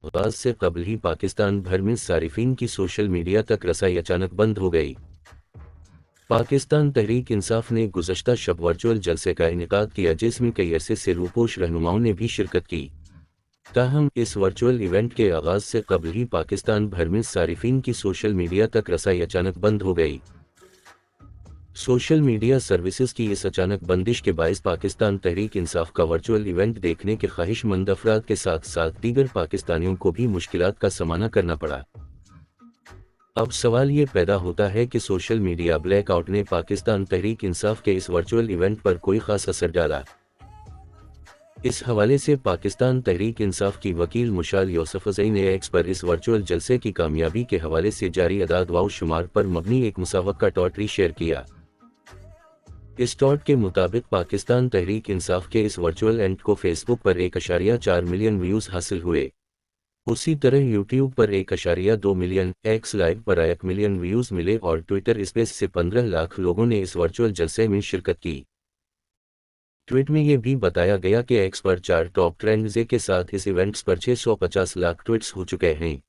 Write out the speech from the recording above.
आगाज से कबल ही पाकिस्तान भर में सारिफीन की सोशल मीडिया तक रसाई अचानक बंद हो गई। पाकिस्तान तहरीक इंसाफ ने गुज़श्ता शब वर्चुअल जलसे का इनेकाद किया, जिसमें कई अरसे से रूपोश रहनुमाओं ने भी शिरकत की। ताहम इस वर्चुअल इवेंट के आगाज से कबल ही पाकिस्तान भर में सारिफीन की सोशल मीडिया तक रसाई अचानक बंद हो गई। सोशल मीडिया सर्विसेज की इस अचानक बंदिश के बायस पाकिस्तान तहरीक इंसाफ का वर्चुअल इवेंट देखने के ख्वाहिशमंद अफराद के साथ साथ दीगर पाकिस्तानियों को भी मुश्किलात का सामना करना पड़ा। अब सवाल ये पैदा होता है कि सोशल मीडिया ब्लैकआउट ने पाकिस्तान तहरीक इंसाफ के इस वर्चुअल इवेंट पर कोई खास असर डाला। इस हवाले से पाकिस्तान तहरीक इंसाफ की वकील मुशाल यूसुफज़ई ने एक्स पर इस वर्चुअल जलसे की कामयाबी के हवाले से जारी अदाद व शुमार पर मबनी एक मुसावका टॉट शेयर किया। इस टॉट के मुताबिक पाकिस्तान तहरीक इंसाफ के इस वर्चुअल इवेंट को फेसबुक पर 1.4 मिलियन व्यूज़ हासिल हुए। उसी तरह यूट्यूब पर 1.2 मिलियन, एक्स लाइव पर 1 मिलियन व्यूज़ मिले और ट्विटर स्पेस से 15 लाख लोगों ने इस वर्चुअल जलसे में शिरकत की। ट्वीट में यह भी बताया गया कि एक्स पर 4 टॉप ट्रेंड्स के साथ इस इवेंट्स पर 650 लाख ट्वीट्स हो चुके हैं।